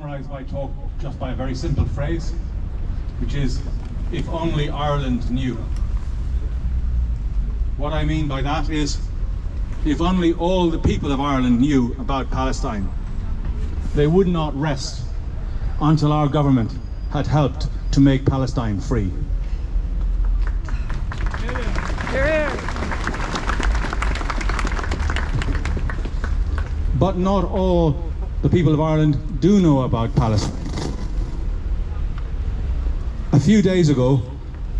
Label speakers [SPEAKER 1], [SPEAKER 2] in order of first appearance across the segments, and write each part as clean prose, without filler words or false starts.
[SPEAKER 1] summarise my talk just by a very simple phrase, which is, if only Ireland knew. What I mean by that is, if only all the people of Ireland knew about Palestine, they would not rest until our government had helped to make Palestine free. But not all the people of Ireland do know about Palestine. A few days ago,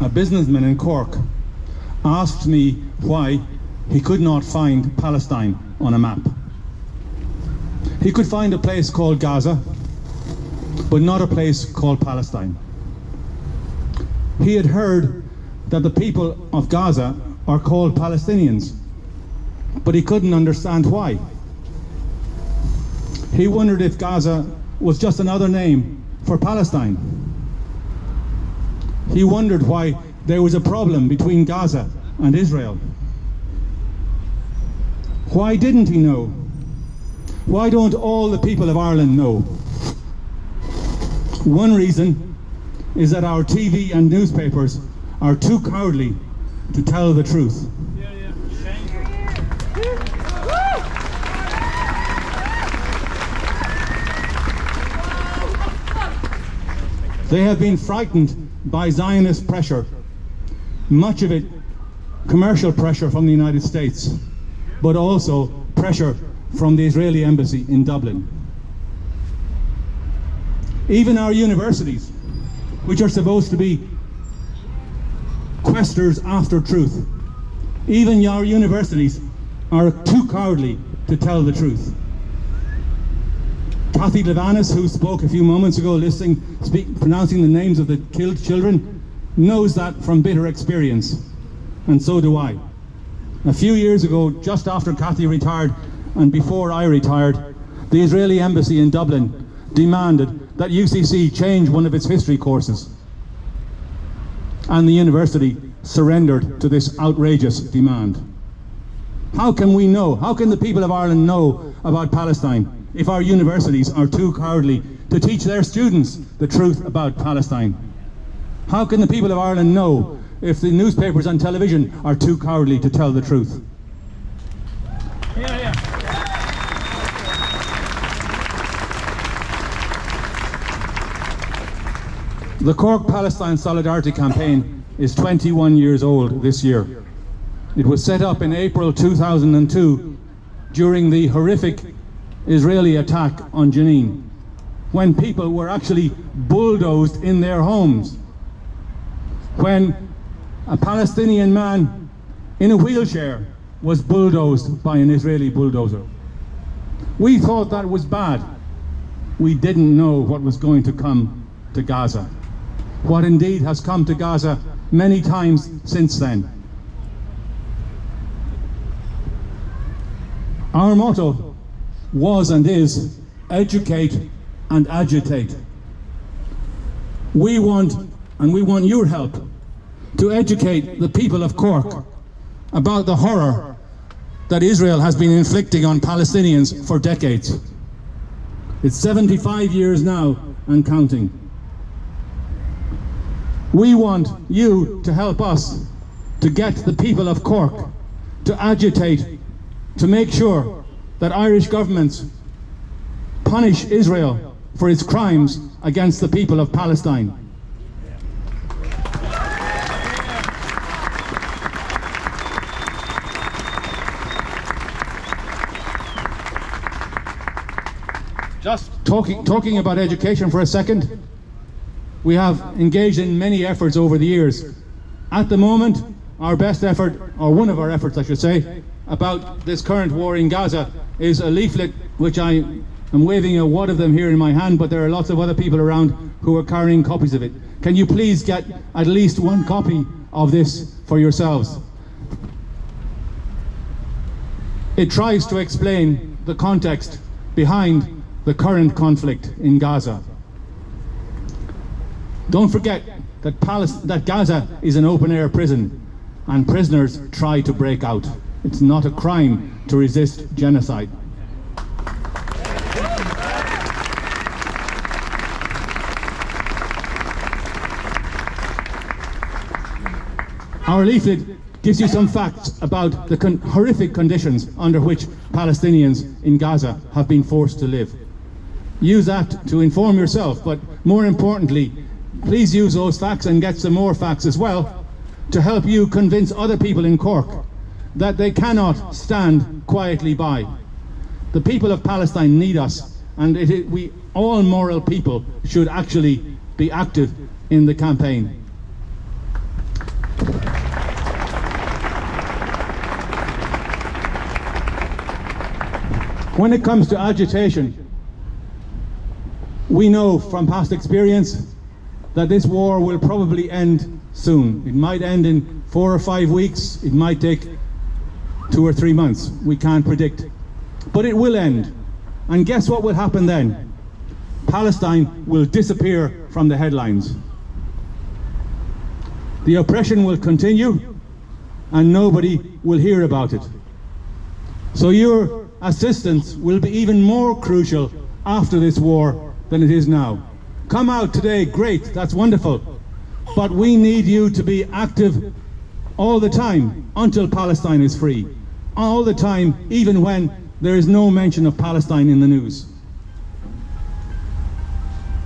[SPEAKER 1] a businessman in Cork asked me why he could not find Palestine on a map. He could find a place called Gaza, but not a place called Palestine. He had heard that the people of Gaza are called Palestinians, but he couldn't understand why. He wondered if Gaza was just another name for Palestine. He wondered why there was a problem between Gaza and Israel. Why didn't he know? Why don't all the people of Ireland know? One reason is that our TV and newspapers are too cowardly to tell the truth. They have been frightened by Zionist pressure, much of it commercial pressure from the United States, but also pressure from the Israeli embassy in Dublin. Even our universities, which are supposed to be questers after truth, even our universities are too cowardly to tell the truth. Kathy Levanis, who spoke a few moments ago pronouncing the names of the killed children, knows that from bitter experience, and so do I. A few years ago, just after Kathy retired and before I retired, the Israeli embassy in Dublin demanded that UCC change one of its history courses, and the university surrendered to this outrageous demand. How can we know, how can the people of Ireland know about Palestine if our universities are too cowardly to teach their students the truth about Palestine? How can the people of Ireland know if the newspapers and television are too cowardly to tell the truth? The Cork Palestine Solidarity Campaign is 21 years old this year. It was set up in April 2002 during the horrific Israeli attack on Jenin, when people were actually bulldozed in their homes, when a Palestinian man in a wheelchair was bulldozed by an Israeli bulldozer. We thought that was bad. We didn't know what was going to come to Gaza, what indeed has come to Gaza many times since then. Our motto was and is educate and agitate. We want your help to educate the people of Cork about the horror that Israel has been inflicting on Palestinians for decades. It's 75 years now and counting. We want you to help us to get the people of Cork to agitate, to make sure that Irish governments punish Israel for its crimes against the people of Palestine. Just talking about education for a second, we have engaged in many efforts over the years. At the moment, our best effort, or one of our efforts I should say, about this current war in Gaza is a leaflet which I am waving a wad of them here in my hand, but there are lots of other people around who are carrying copies of it. Can you please get at least one copy of this for yourselves? It tries to explain the context behind the current conflict in Gaza. Don't forget that Gaza is an open-air prison and prisoners try to break out. It's not a crime to resist genocide. Our leaflet gives you some facts about the horrific conditions under which Palestinians in Gaza have been forced to live. Use that to inform yourself, but more importantly, please use those facts and get some more facts as well to help you convince other people in Cork that they cannot stand quietly by. The people of Palestine need us, and we all moral people should actually be active in the campaign. When it comes to agitation, we know from past experience that this war will probably end soon. It might end in 4 or 5 weeks, it might take 2 or 3 months, we can't predict. But it will end. And guess what will happen then? Palestine will disappear from the headlines. The oppression will continue and nobody will hear about it. So your assistance will be even more crucial after this war than it is now. Come out today, great, that's wonderful. But we need you to be active all the time until Palestine is free. All the time, even when there is no mention of Palestine in the news.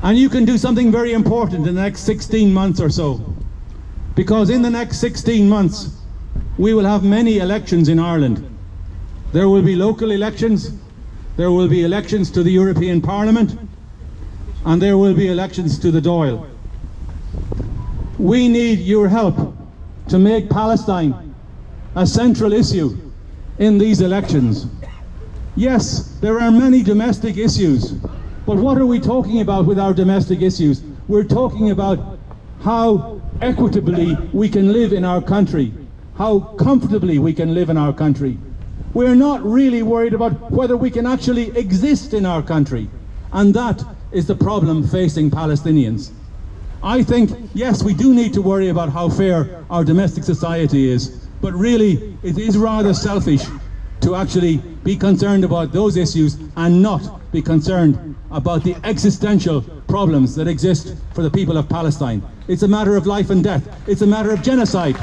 [SPEAKER 1] And you can do something very important in the next 16 months or so. Because in the next 16 months, we will have many elections in Ireland. There will be local elections, there will be elections to the European Parliament, and there will be elections to the Dáil. We need your help to make Palestine a central issue in these elections. Yes, there are many domestic issues, but what are we talking about with our domestic issues? We're talking about how equitably we can live in our country, how comfortably we can live in our country. We're not really worried about whether we can actually exist in our country, and that is the problem facing Palestinians. I think, yes, we do need to worry about how fair our domestic society is, but really it is rather selfish to actually be concerned about those issues and not be concerned about the existential problems that exist for the people of Palestine. It's a matter of life and death. It's a matter of genocide.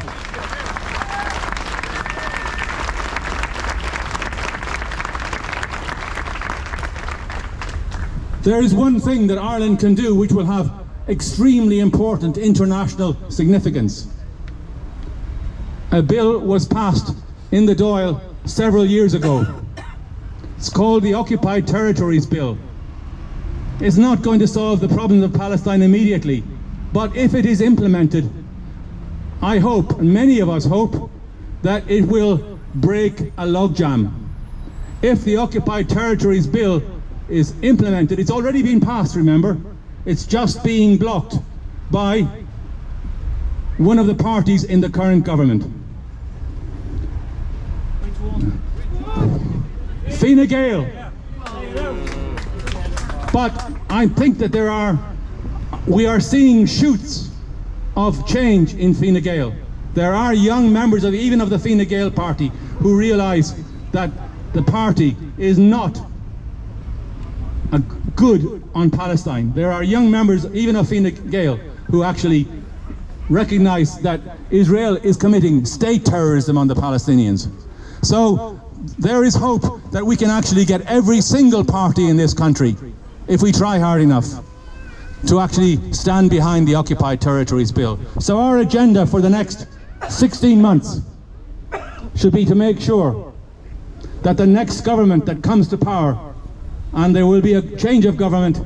[SPEAKER 1] There is one thing that Ireland can do which will have extremely important international significance. A bill was passed in the Dáil several years ago. It's called the Occupied Territories Bill. It's not going to solve the problems of Palestine immediately, but if it is implemented, I hope, and many of us hope, that it will break a logjam. If the Occupied Territories Bill is implemented, it's already been passed, remember, it's just being blocked by one of the parties in the current government. Fine Gael. But I think that we are seeing shoots of change in Fine Gael. There are young members even of the Fine Gael party who realise that the party is not good on Palestine. There are young members even of Fine Gael who actually recognise that Israel is committing state terrorism on the Palestinians. So there is hope that we can actually get every single party in this country, if we try hard enough, to actually stand behind the Occupied Territories Bill. So our agenda for the next 16 months should be to make sure that the next government that comes to power, and there will be a change of government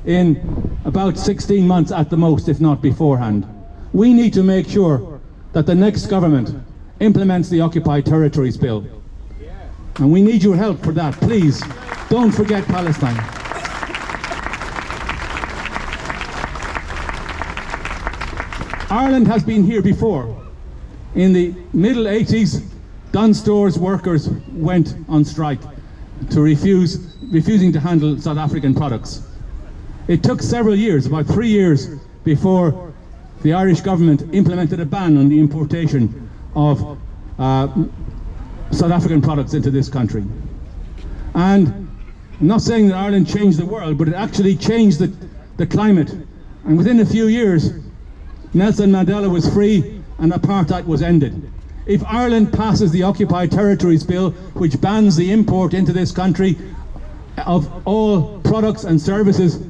[SPEAKER 1] in about 16 months at the most, if not beforehand, we need to make sure that the next government implements the Occupied Territories Bill. And we need your help for that. Please, don't forget Palestine. Ireland has been here before. In the middle 80s, Dunnes Stores workers went on strike to refusing to handle South African products. It took several years, about 3 years, before the Irish government implemented a ban on the importation of South African products into this country. And I'm not saying that Ireland changed the world, but it actually changed the climate. And within a few years, Nelson Mandela was free, and apartheid was ended. If Ireland passes the Occupied Territories Bill, which bans the import into this country of all products and services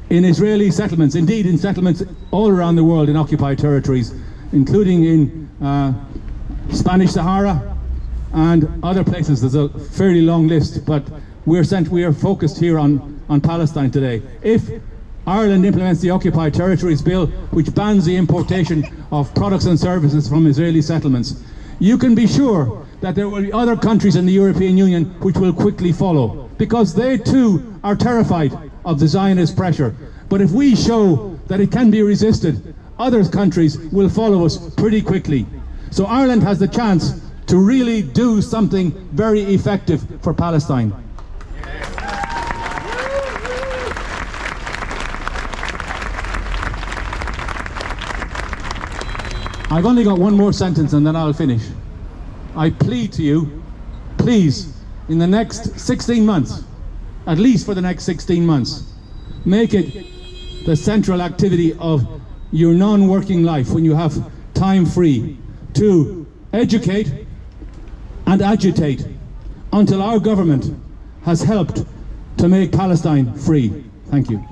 [SPEAKER 1] in Israeli settlements, indeed in settlements all around the world in occupied territories, including in Spanish Sahara and other places. There's a fairly long list, but we are focused here on Palestine today. If Ireland implements the Occupied Territories Bill, which bans the importation of products and services from Israeli settlements, you can be sure that there will be other countries in the European Union which will quickly follow, because they too are terrified of the Zionist pressure. But if we show that it can be resisted, other countries will follow us pretty quickly. So Ireland has the chance to really do something very effective for Palestine. I've only got one more sentence and then I'll finish. I plead to you, please, in the next 16 months, at least for the next 16 months, make it the central activity of your non-working life when you have time free to educate and agitate until our government has helped to make Palestine free. Thank you.